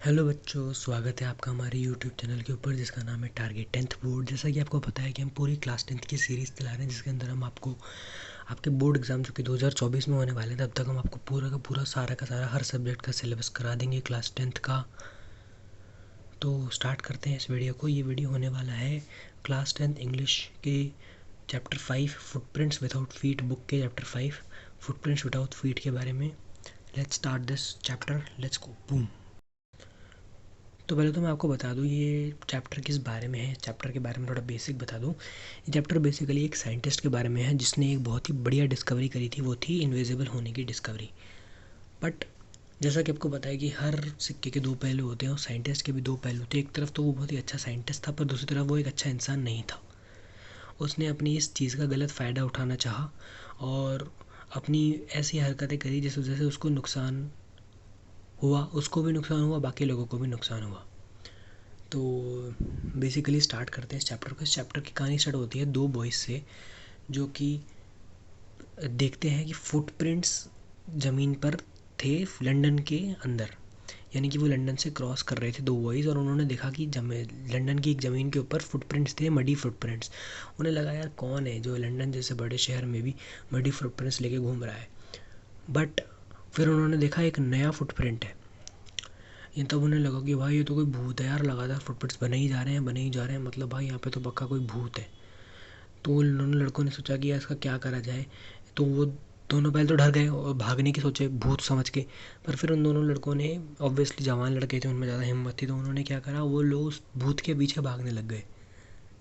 Hello बच्चों, स्वागत है आपका हमारे यूट्यूब चैनल के ऊपर जिसका नाम है टारगेट 10th बोर्ड। जैसा कि आपको पता है कि हम पूरी क्लास 10th की सीरीज़ चला रहे हैं जिसके अंदर हम आपको आपके बोर्ड एग्ज़ाम जो कि 2024 में होने वाले हैं तब तक हम आपको पूरा का पूरा सारा का सारा हर सब्जेक्ट का सिलेबस करा देंगे क्लास 10th का। तो स्टार्ट करते हैं इस वीडियो को। ये वीडियो होने वाला है क्लास 10th इंग्लिश के chapter 5 footprints without feet book के चैप्टर 5 फुटप्रिंट्स विदाउट फीट के बारे में। Let's start this chapter, let's go boom. तो पहले तो मैं आपको बता दूँ ये चैप्टर किस बारे में है। चैप्टर के बारे में थोड़ा बेसिक बता दूँ। ये चैप्टर बेसिकली एक साइंटिस्ट के बारे में है जिसने एक बहुत ही बढ़िया डिस्कवरी करी थी, वो थी इनविजिबल होने की डिस्कवरी। बट जैसा कि आपको पता है कि हर सिक्के के दो पहलू होते हैं और साइंटिस्ट के भी दो पहलू थे। एक तरफ तो वो बहुत ही अच्छा साइंटिस्ट था पर दूसरी तरफ वो एक अच्छा इंसान नहीं था। उसने अपनी इस चीज़ का गलत फ़ायदा उठाना चाहा और अपनी ऐसी हरकतें करी जिस वजह से उसको नुकसान हुआ, उसको भी नुकसान हुआ, बाकी लोगों को भी नुकसान हुआ। तो बेसिकली स्टार्ट करते हैं इस चैप्टर को। इस चैप्टर की कहानी स्टार्ट होती है दो बॉयज़ से जो कि देखते हैं कि फुटप्रिंट्स ज़मीन पर थे लंदन के अंदर। यानी कि वो लंदन से क्रॉस कर रहे थे दो बॉयज़ और उन्होंने देखा कि लंदन की एक ज़मीन के ऊपर फुटप्रिंट्स थे, मडी फुटप्रिंट्स। उन्हें लगा यार कौन है जो लंदन जैसे बड़े शहर में भी मडी फुटप्रिंट्स लेके घूम रहा है। बट फिर उन्होंने देखा एक नया फुटप्रिंट है। ये तब उन्हें लगा कि भाई ये तो कोई भूत है यार, लगातार फुटप्रिंट्स बने ही जा रहे हैं, बने ही जा रहे हैं, मतलब भाई यहाँ पे तो पक्का कोई भूत है। तो उन दोनों लड़कों ने सोचा कि यार इसका क्या करा जाए। तो वो दोनों पहले तो डर गए और भागने की सोचे भूत समझ के। पर फिर उन दोनों लड़कों ने, ऑब्वियसली जवान लड़के थे, उनमें ज़्यादा हिम्मत थी, तो उन्होंने क्या करा, वो लोग उस भूत के पीछे भागने लग गए।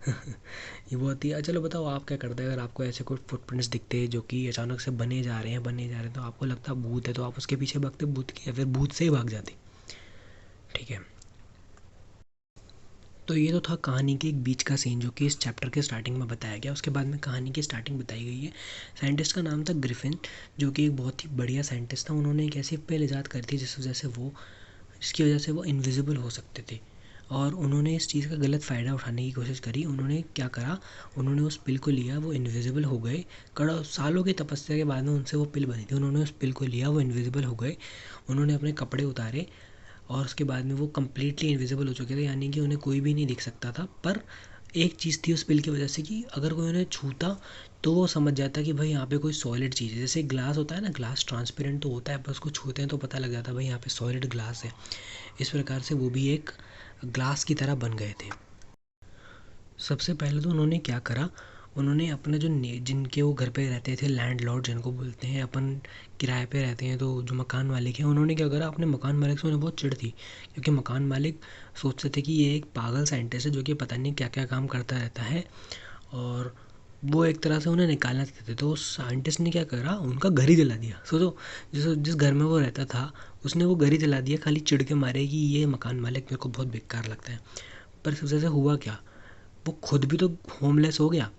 ये बहुत ही चलो बताओ आप क्या करते हैं अगर आपको ऐसे कोई फुटप्रिंट्स दिखते हैं जो कि अचानक से बने जा रहे हैं तो आपको लगता है भूत है, तो आप उसके पीछे भागते भूत के या फिर भूत से ही भाग जाते। ठीक है। तो ये तो था कहानी के एक बीच का सीन जो कि इस चैप्टर के स्टार्टिंग में बताया गया। उसके बाद में कहानी की स्टार्टिंग बताई गई है। साइंटिस्ट का नाम था ग्रिफिन, जो कि एक बहुत ही बढ़िया साइंटिस्ट था। उन्होंने एक ऐसी पेल ईजाद करी थी जिसकी वजह से वो इनविजिबल हो सकते थे और उन्होंने इस चीज़ का गलत फ़ायदा उठाने की कोशिश करी। उन्होंने क्या करा, उन्होंने उस पिल को लिया, वो इनविजिबल हो गए। कड़ा सालों की तपस्या के बाद में उनसे वो पिल बनी थी। उन्होंने उस पिल को लिया, वो इनविजिबल हो गए। उन्होंने अपने कपड़े उतारे और उसके बाद में वो कम्प्लीटली इनविजिबल हो चुके थे, यानी कि उन्हें कोई भी नहीं दिख सकता था। पर एक चीज़ थी उस पिल की वजह से कि अगर कोई उन्हें छूता तो वो समझ जाता कि भाई यहाँ पे कोई सॉलिड चीज़ है। जैसे ग्लास होता है ना, ग्लास ट्रांसपेरेंट तो होता है पर उसको छूते हैं तो पता लग जाता है भाई यहाँ पे सॉलिड ग्लास है। इस प्रकार से वो भी एक ग्लास की तरह बन गए थे। सबसे पहले तो उन्होंने क्या करा, उन्होंने अपने जिनके वो घर पे रहते थे, लैंडलॉर्ड जिनको बोलते हैं, अपन किराए पे रहते हैं तो जो मकान मालिक हैं, उन्होंने क्या करा, अपने मकान मालिक से उन्हें बहुत चिढ़ थी क्योंकि मकान मालिक सोचते थे कि ये एक पागल साइंटिस्ट है जो कि पता नहीं क्या क्या काम करता रहता है और वो एक तरह से उन्हें निकालना चाहते थे। तो उस साइंटिस्ट ने क्या करा, उनका घर ही जला दिया। सोचो, जिस घर में वो रहता था उसने वो घर ही जला दिया, खाली चिढ़ के मारे कि ये मकान मालिक मेरे को बहुत बेकार लगता है। पर इस वजह से हुआ क्या, वो खुद भी तो होमलेस हो गया।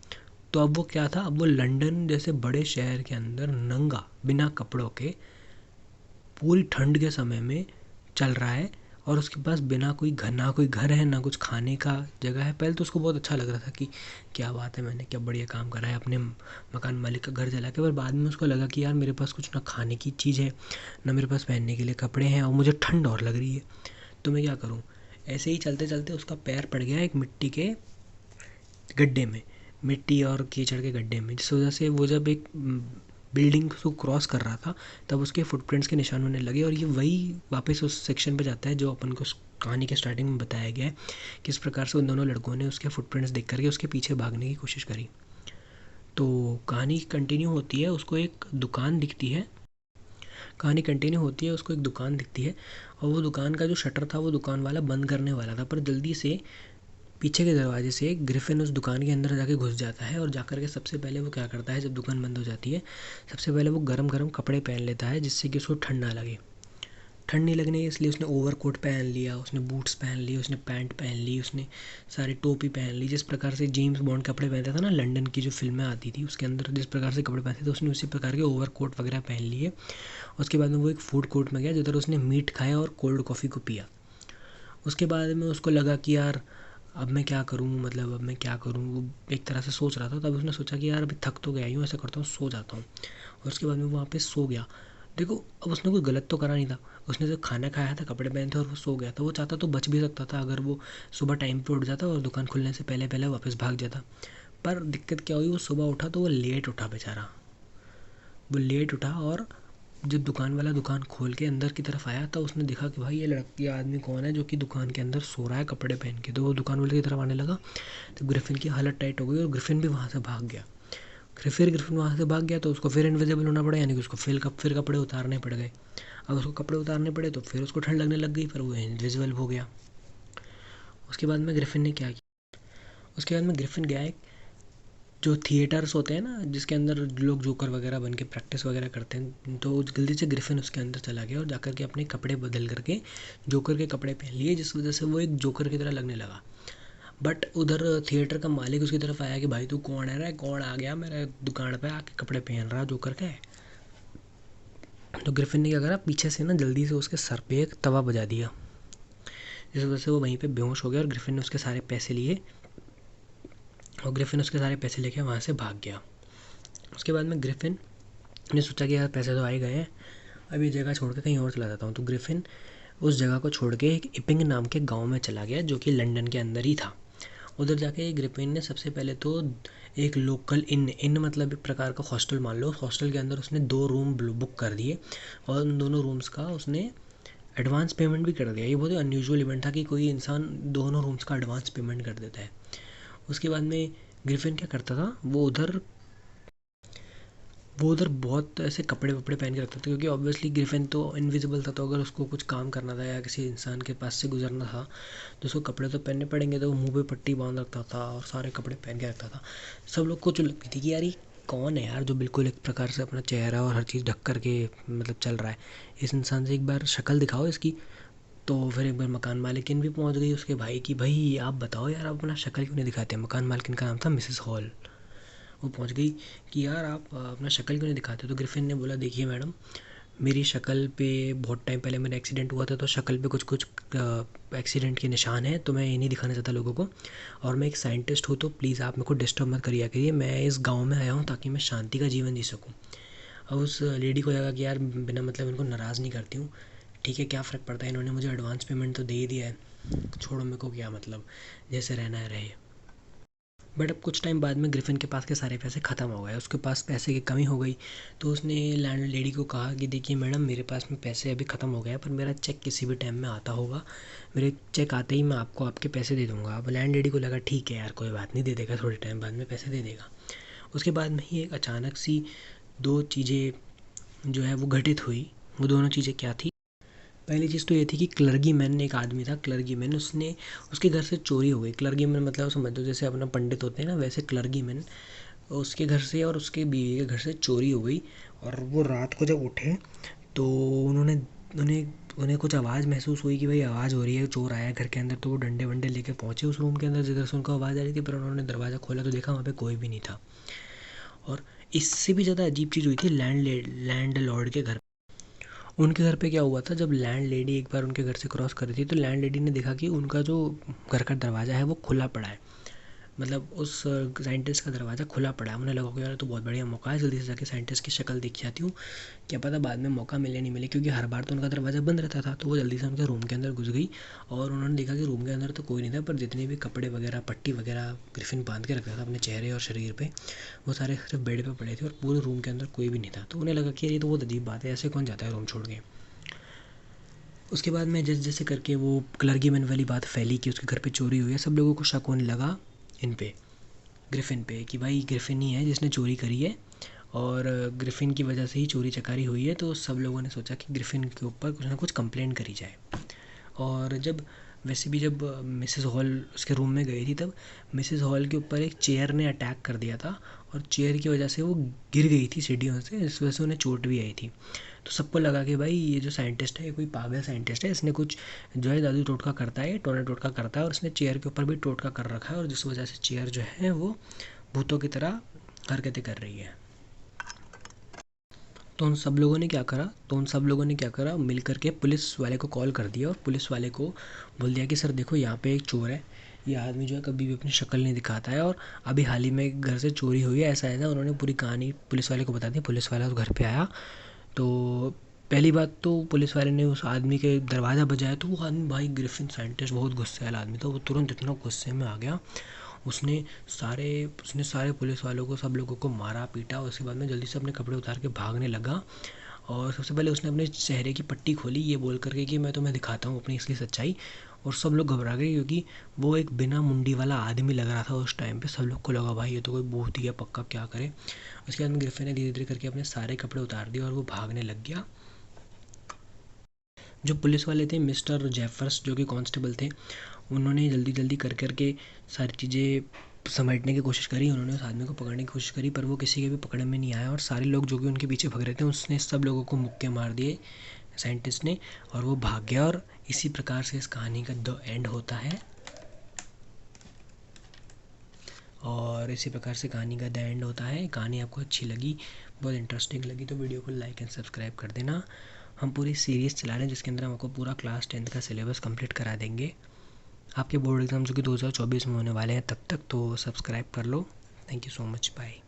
तो अब वो क्या था, अब वो लंदन जैसे बड़े शहर के अंदर नंगा बिना कपड़ों के पूरी ठंड के समय में चल रहा है और उसके पास बिना कोई घर, ना कोई घर है ना कुछ खाने का जगह है। पहले तो उसको बहुत अच्छा लग रहा था कि क्या बात है, मैंने क्या बढ़िया काम करा है अपने मकान मालिक का घर जला के। पर बाद में उसको लगा कि यार मेरे पास कुछ ना खाने की चीज़ है ना मेरे पास पहनने के लिए कपड़े हैं और मुझे ठंड और लग रही है, तो मैं क्या करूँ। ऐसे ही चलते चलते उसका पैर पड़ गया एक मिट्टी के गड्ढे में, मिट्टी और कीचड़ के गड्ढे में, जिस वजह से वो जब एक बिल्डिंग को क्रॉस कर रहा था तब उसके फुटप्रिंट्स के निशान होने लगे। और ये वही वापस उस सेक्शन पे जाता है जो अपन को कहानी के स्टार्टिंग में बताया गया है, किस प्रकार से उन दोनों लड़कों ने उसके फुटप्रिंट्स देख करके उसके पीछे भागने की कोशिश करी। तो कहानी कंटिन्यू होती है, उसको एक दुकान दिखती है। कहानी कंटिन्यू होती है, उसको एक दुकान दिखती है और वो दुकान का जो शटर था वो दुकान वाला बंद करने वाला था, पर जल्दी से पीछे के दरवाजे से ग्रिफिन उस दुकान के अंदर जाके घुस जाता है। और जाकर के सबसे पहले वो क्या करता है, जब दुकान बंद हो जाती है सबसे पहले वो गरम गरम कपड़े पहन लेता है जिससे कि उसको ठंड ना लगे। ठंड नहीं लगने इसलिए उसने ओवरकोट पहन लिया, उसने बूट्स पहन लिए, उसने पैंट पहन ली, उसने सारी टोपी पहन ली। जिस प्रकार से जेम्स बॉन्ड कपड़े पहनता था ना, लंदन की जो फिल्में आती थी उसके अंदर जिस प्रकार से कपड़े पहनते थे उसने उसी प्रकार के ओवरकोट वगैरह पहन लिए। उसके बाद में वो एक फूड कोर्ट में गया जिधर उसने मीट खाया और कोल्ड कॉफ़ी को पिया। उसके बाद में उसको लगा कि यार अब मैं क्या करूँ, मतलब अब मैं क्या करूँ, वो एक तरह से सोच रहा था। तब उसने सोचा कि यार अभी थक तो गया ही हूँ, ऐसा करता हूँ सो जाता हूँ। और उसके बाद में वो वहाँ पे सो गया। देखो, अब उसने कोई गलत तो करा नहीं था। उसने जो खाना खाया था, कपड़े पहने थे और वो सो गया था। वो चाहता तो बच भी सकता था अगर वो सुबह टाइम पे उठ जाता और दुकान खुलने से पहले पहले वापस भाग जाता। पर दिक्कत क्या हुई, वो सुबह उठा तो वो लेट उठा बेचारा। वो लेट उठा और जब दुकान वाला दुकान खोल के अंदर की तरफ आया तो उसने देखा कि भाई ये आदमी कौन है जो कि दुकान के अंदर सो रहा है कपड़े पहन के। तो वो दुकान वाले की तरफ आने लगा तो ग्रिफिन की हालत टाइट हो गई और ग्रिफिन भी वहाँ से भाग गया। फिर ग्रिफिन वहाँ से भाग गया तो उसको फिर इनविजिबल होना पड़ा, यानी कि उसको फिर कपड़े उतारने पड़ गए। अब उसको कपड़े उतारने पड़े तो फिर उसको ठंड लगने लग गई, पर वो इनविजिबल हो गया। उसके बाद में ग्रिफिन ने क्या किया, उसके बाद में ग्रिफिन गया एक जो थिएटर्स होते हैं ना जिसके अंदर लोग जोकर वगैरह बन के प्रैक्टिस वगैरह करते हैं, तो जल्दी से ग्रिफिन उसके अंदर चला गया और जाकर के अपने कपड़े बदल करके जोकर के कपड़े पहन लिए, जिस वजह से वो एक जोकर की तरह लगने लगा। बट उधर थिएटर का मालिक उसकी तरफ आया कि भाई तू कौन है रे, कौन आ गया मेरे दुकान पे आके कपड़े पहन रहा जोकर के। तो ग्रिफिन ने क्या करा, पीछे से ना जल्दी से उसके सर पे एक तवा बजा दिया, जिस वजह से वो वहीं पे बेहोश हो गया और ग्रिफिन ने उसके सारे पैसे लिए और ग्रिफिन उसके सारे पैसे लेके वहाँ से भाग गया। उसके बाद में ग्रिफिन ने सोचा कि यार पैसे तो आ ही गए हैं, अब ये जगह छोड़ के कहीं और चला जाता हूँ। तो ग्रिफिन उस जगह को छोड़ के एक इपिंग नाम के गांव में चला गया जो कि लंदन के अंदर ही था। उधर जाके ग्रिफिन ने सबसे पहले तो एक लोकल इन मतलब एक प्रकार का हॉस्टल मान लो, उस हॉस्टल के अंदर उसने 2 रूम बुक कर दिए और उन दोनों रूम्स का उसने एडवांस पेमेंट भी कर दिया। ये बहुत ही अनयूजुअल इवेंट था कि कोई इंसान दोनों रूम्स का एडवांस पेमेंट कर देता है। उसके बाद में ग्रिफिन क्या करता था, वो उधर बहुत ऐसे कपड़े वपड़े पहन के रखता था, क्योंकि ऑब्वियसली ग्रिफिन तो इनविजिबल था, तो अगर उसको कुछ काम करना था या किसी इंसान के पास से गुजरना था तो उसको कपड़े तो पहनने पड़ेंगे। तो वो मुंह पे पट्टी बांध रखता था और सारे कपड़े पहन के रखता था। सब लोग को चुल लगती थी कि यार ये कौन है यार जो बिल्कुल एक प्रकार से अपना चेहरा और हर चीज़ ढक करके मतलब चल रहा है, इस इंसान से एक बार शक्ल दिखाओ इसकी। तो फिर एक बार मकान मालिकिन भी पहुंच गई उसके भाई की, भाई आप बताओ यार आप अपना शक्ल क्यों नहीं दिखाते। मकान मालिकिन का नाम था मिसेस हॉल। वो पहुंच गई कि यार आप अपना शक्ल क्यों नहीं दिखाते। तो ग्रिफिन ने बोला देखिए मैडम, मेरी शक्ल पे बहुत टाइम पहले मेरा एक्सीडेंट हुआ था तो शक्ल पे कुछ कुछ एक्सीडेंट के निशान हैं, तो मैं ये नहीं दिखाना चाहता लोगों को, और मैं एक साइंटिस्ट हूँ तो प्लीज़ आप मेरे को डिस्टर्ब मत करिए करिए, मैं इस गांव में आया हूँ ताकि मैं शांति का जीवन जी सकूँ। अब उस लेडी को लगा कि यार बिना मतलब इनको नाराज़ नहीं करती हूँ, ठीक है क्या फ़र्क पड़ता है, इन्होंने मुझे एडवांस पेमेंट तो दे ही दिया है, छोड़ो मेरे को क्या मतलब, जैसे रहना है रहे। बट अब कुछ टाइम बाद में ग्रिफिन के पास के सारे पैसे ख़त्म हो गए, उसके पास पैसे की कमी हो गई। तो उसने लैंड लेडी को कहा कि देखिए मैडम मेरे पास में पैसे अभी ख़त्म हो गए हैं, पर मेरा चेक किसी भी टाइम में आता होगा, मेरे चेक आते ही मैं आपको आपके पैसे दे दूँगा। अब लैंड लेडी को लगा ठीक है यार कोई बात नहीं, दे देगा, थोड़े टाइम बाद में पैसे दे देगा। उसके बाद में ही एक अचानक सी 2 चीज़ें जो है वो घटित हुई। वो दोनों चीज़ें क्या थी, पहली चीज़ तो ये थी कि क्लर्गी मैन एक आदमी था, क्लर्गी मैन, उसने उसके घर से चोरी हो गई। क्लर्गी मैन मतलब समझ दो जैसे अपना पंडित होते हैं ना, वैसे क्लर्गी मैन उसके घर से और उसके बीवी के घर से चोरी हो गई। और वो रात को जब उठे तो उन्होंने उन्हें उन्हें कुछ आवाज़ महसूस हुई कि भाई आवाज़ हो रही है, चोर आया है घर के अंदर। तो वो डंडे वंडे लेके पहुँचे उस रूम के अंदर जिधर से उनको आवाज़ आ रही थी, पर उन्होंने दरवाज़ा खोला तो देखा वहाँ पे कोई भी नहीं था। और इससे भी ज़्यादा अजीब चीज़ हुई थी लैंड लॉर्ड के घर। उनके घर पे क्या हुआ था, जब लैंड लेडी एक बार उनके घर से क्रॉस कर रही थी तो लैंड लेडी ने देखा कि उनका जो घर का दरवाज़ा है वो खुला पड़ा है, मतलब उस साइंटिस्ट का दरवाज़ा खुला पड़ा है। उन्हें लगा कि यार तो बहुत बढ़िया मौका है, जल्दी से जाके साइंटिस्ट की शक्ल दिख जाती हूँ, क्या पता बाद में मौका मिले नहीं मिले, क्योंकि हर बार तो उनका दरवाज़ा बंद रहता था। तो वो जल्दी से उनके रूम के अंदर घुस गई और उन्होंने देखा कि रूम के अंदर तो कोई नहीं था, पर जितने भी कपड़े वगैरह पट्टी वगैरह ग्रिफिन बांध के रखा था अपने चेहरे और शरीर पे, वो सारे सिर्फ बेड पे पड़े थे और पूरे रूम के अंदर कोई भी नहीं था। तो उन्हें लगा कि ये तो बहुत अजीब बात है, ऐसे कौन जाता है रूम छोड़ के। उसके बाद में जैसे जैसे करके वो क्लर्गी मैन वाली बात फैली कि उसके घर पे चोरी हुई है, सब लोगों को शक होने लगा इन पे, ग्रिफिन पे, कि भाई ग्रिफिन ही है जिसने चोरी करी है और ग्रिफिन की वजह से ही चोरी चकारी हुई है। तो सब लोगों ने सोचा कि ग्रिफिन के ऊपर कुछ ना कुछ कंप्लेंट करी जाए। और जब वैसे भी जब मिसेस हॉल उसके रूम में गई थी तब मिसेस हॉल के ऊपर एक चेयर ने अटैक कर दिया था और चेयर की वजह से वो गिर गई थी सीढ़ियों से, इस वजह से उन्हें चोट भी आई थी। तो सबको लगा कि भाई ये जो साइंटिस्ट है ये कोई पागल साइंटिस्ट है, इसने कुछ जो है जादू टोटका करता है, टोना टोटका करता है, और इसने चेयर के ऊपर भी टोटका कर रखा है और जिस वजह से चेयर जो है वो भूतों की तरह हरकतें कर रही है। तो उन सब लोगों ने क्या करा, मिल करके पुलिस वाले को कॉल कर दिया और पुलिस वाले को बोल दिया कि सर देखो यहाँ पे एक चोर है, ये आदमी जो है कभी भी अपनी शक्ल नहीं दिखाता है और अभी हाल ही में घर से चोरी हुई है, ऐसा है ना। उन्होंने पूरी कहानी पुलिस वाले को बता दी। पुलिस वाला तो घर पे आया तो पहली बात तो पुलिस वाले ने उस आदमी के दरवाज़ा बजाया तो वो आदमी, भाई ग्रिफिन साइंटिस्ट बहुत गुस्से वाला आदमी था, वो तुरंत इतना गुस्से में आ गया, उसने सारे पुलिस वालों को, सब लोगों को मारा पीटा। उसके बाद में जल्दी से अपने कपड़े उतार के भागने लगा और सबसे पहले उसने अपने चेहरे की पट्टी खोली ये बोल करके कि मैं तुम्हें दिखाता हूँ अपनी असली सच्चाई। और सब लोग घबरा गए क्योंकि वो एक बिना मुंडी वाला आदमी लग रहा था उस टाइम पे। सब लोग को लगा भाई ये तो कोई भूत ही है पक्का, क्या करे। उसके बाद में ग्रिफिन ने धीरे धीरे करके अपने सारे कपड़े उतार दिए और वो भागने लग गया। जो पुलिस वाले थे, मिस्टर जेफर्स जो कि कांस्टेबल थे, उन्होंने जल्दी जल्दी कर करके सारी चीज़ें समेटने की कोशिश करी। उन्होंने उस आदमी को पकड़ने की कोशिश करी पर वो किसी के भी पकड़ में नहीं आया और सारे लोग जो कि उनके पीछे भग रहे थे उसने सब लोगों को मुक्के मार दिए साइंटिस्ट ने, और वो भाग गया। और इसी प्रकार से इस कहानी का द एंड होता है। और इसी प्रकार से कहानी का द एंड होता है। कहानी आपको अच्छी लगी, बहुत इंटरेस्टिंग लगी तो वीडियो को लाइक एंड सब्सक्राइब कर देना। हम पूरी सीरीज़ चला रहे हैं जिसके अंदर हम आपको पूरा क्लास 10th का सिलेबस कंप्लीट करा देंगे। आपके बोर्ड एग्ज़ाम जो कि 2024 में होने वाले हैं तब तक, तो सब्सक्राइब कर लो। Thank you so much, bye.